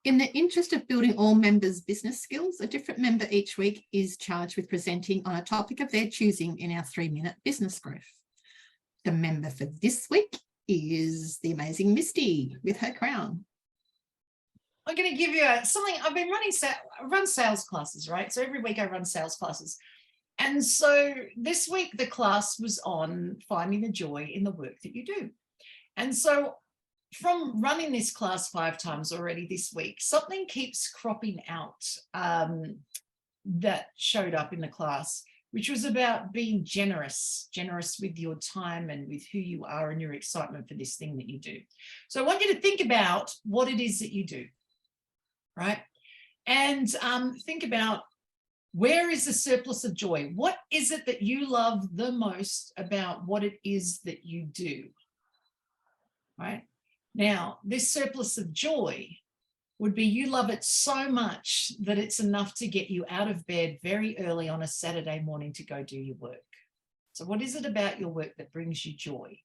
In the interest of building all members' business skills, a different member each week is charged with presenting on a topic of their choosing in our 3-minute business group. The member for this week is the amazing Misty with her crown. I'm going to give you something. I've been run sales classes, right? So every week I run sales classes. And so this week the class was on finding the joy in the work that you do. And so from running this class 5 times already this week, something keeps cropping out that showed up in the class, which was about being generous with your time and with who you are and your excitement for this thing that you do. So I want you to think about what it is that you do, right? And think about, where is the surplus of joy? What is it that you love the most about what it is that you do, right? Now, this surplus of joy would be you love it so much that it's enough to get you out of bed very early on a Saturday morning to go do your work. So what is it about your work that brings you joy?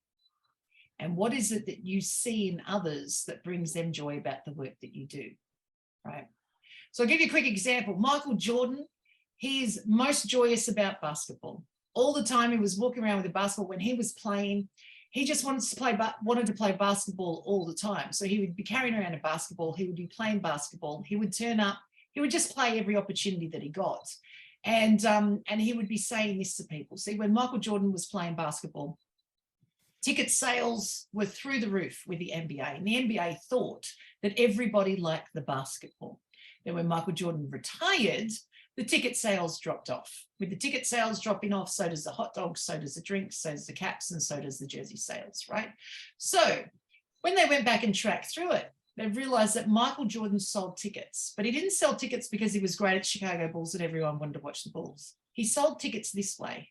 And what is it that you see in others that brings them joy about the work that you do, right? So I'll give you a quick example. Michael Jordan, he is most joyous about basketball. All the time he was walking around with a basketball. When he was playing, he just wanted to play basketball all the time. So he would be carrying around a basketball. He would be playing basketball. He would turn up. He would just play every opportunity that he got. And he would be saying this to people. See, when Michael Jordan was playing basketball, ticket sales were through the roof with the NBA. And the NBA thought that everybody liked the basketball. Then when Michael Jordan retired, the ticket sales dropped off. With the ticket sales dropping off, so does the hot dogs, so does the drinks, so does the caps, and so does the jersey sales, right? So when they went back and tracked through it, they realized that Michael Jordan sold tickets, but he didn't sell tickets because he was great at Chicago Bulls and everyone wanted to watch the Bulls. He sold tickets this way.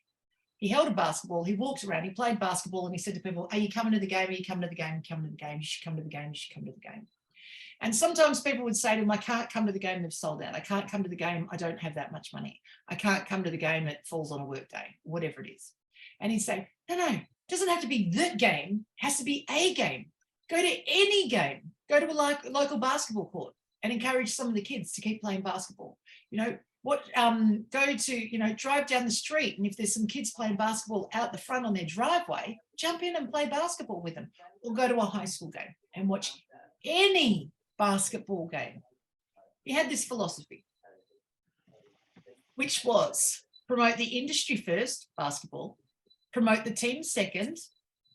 He held a basketball, he walked around, he played basketball, and he said to people, are you coming to the game? Are you coming to the game? Are you coming to the game? You should come to the game. You should come to the game. And sometimes people would say to him, I can't come to the game, they've sold out. I can't come to the game, I don't have that much money. I can't come to the game, it falls on a work day, whatever it is. And he'd say, no, it doesn't have to be the game, it has to be a game. Go to any game, go to a local basketball court and encourage some of the kids to keep playing basketball. Drive down the street, and if there's some kids playing basketball out the front on their driveway, jump in and play basketball with them, or go to a high school game and watch any basketball game. He had this philosophy, which was promote the industry first, basketball, promote the team second,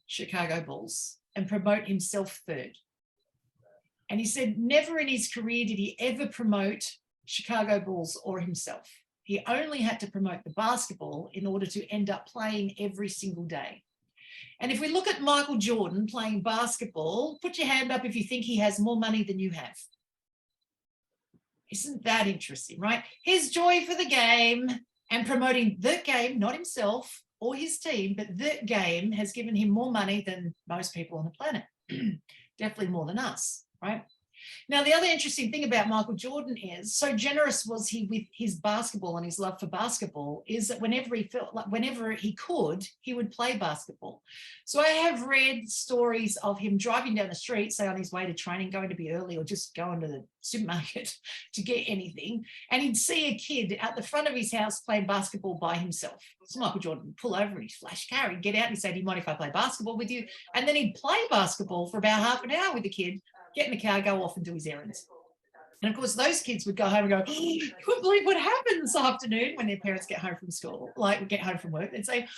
Chicago Bulls, and promote himself third. And he said never in his career did he ever promote Chicago Bulls or himself. He only had to promote the basketball in order to end up playing every single day. And if we look at Michael Jordan playing basketball, put your hand up if you think he has more money than you have. Isn't that interesting, right? His joy for the game and promoting the game, not himself or his team, but the game has given him more money than most people on the planet. Definitely more than us, right? Now, the other interesting thing about Michael Jordan is, so generous was he with his basketball and his love for basketball, is that whenever he could, he would play basketball. So I have read stories of him driving down the street, say on his way to training, going to be early or just going to the supermarket to get anything, and he'd see a kid at the front of his house playing basketball by himself. So Michael Jordan would pull over in his flash car, he'd get out and he'd say, do you mind if I play basketball with you? And then he'd play basketball for about half an hour with the kid, get in the car, go off and do his errands. And of course, those kids would go home and go, oh, you couldn't believe what happened this afternoon when their parents get home from school, get home from work. They'd say,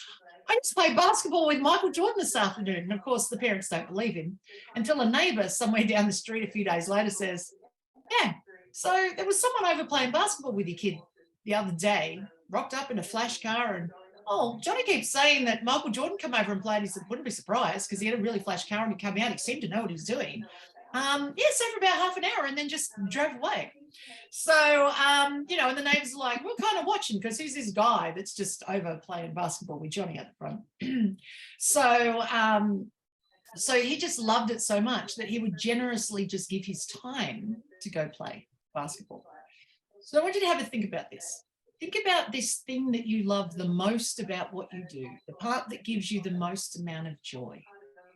I just played basketball with Michael Jordan this afternoon. And of course, the parents don't believe him until a neighbour somewhere down the street a few days later says, yeah, so there was someone over playing basketball with your kid the other day, rocked up in a flash car, and oh, Johnny keeps saying that Michael Jordan come over and played. He said, wouldn't be surprised because he had a really flash car and he came out. He seemed to know what he was doing. So for about half an hour and then just drove away. So, and the neighbours are like, we're kind of watching because who's this guy that's just over playing basketball with Johnny at the front? So he just loved it so much that he would generously just give his time to go play basketball. So I want you to have a think about this. Think about this thing that you love the most about what you do, the part that gives you the most amount of joy.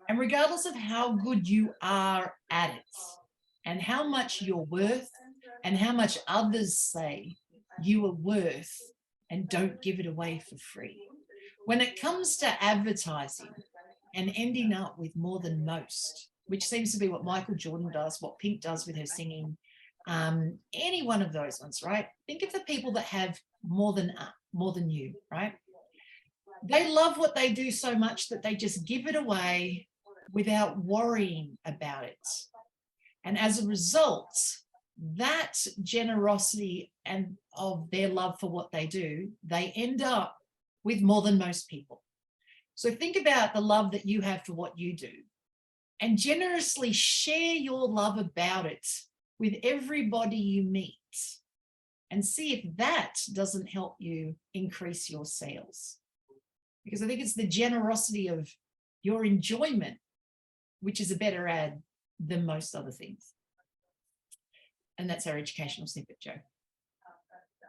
And regardless of how good you are at it, and how much you're worth and how much others say you are worth, and don't give it away for free. When it comes to advertising and ending up with more than most, which seems to be what Michael Jordan does, what Pink does with her singing, any one of those ones, right? Think of the people that have more than you, right? They love what they do so much that they just give it away without worrying about it. And as a result, that generosity and of their love for what they do, they end up with more than most people. So think about the love that you have for what you do and generously share your love about it with everybody you meet, and see if that doesn't help you increase your sales. Because I think it's the generosity of your enjoyment, which is a better ad than most other things. And that's our educational snippet, Joe.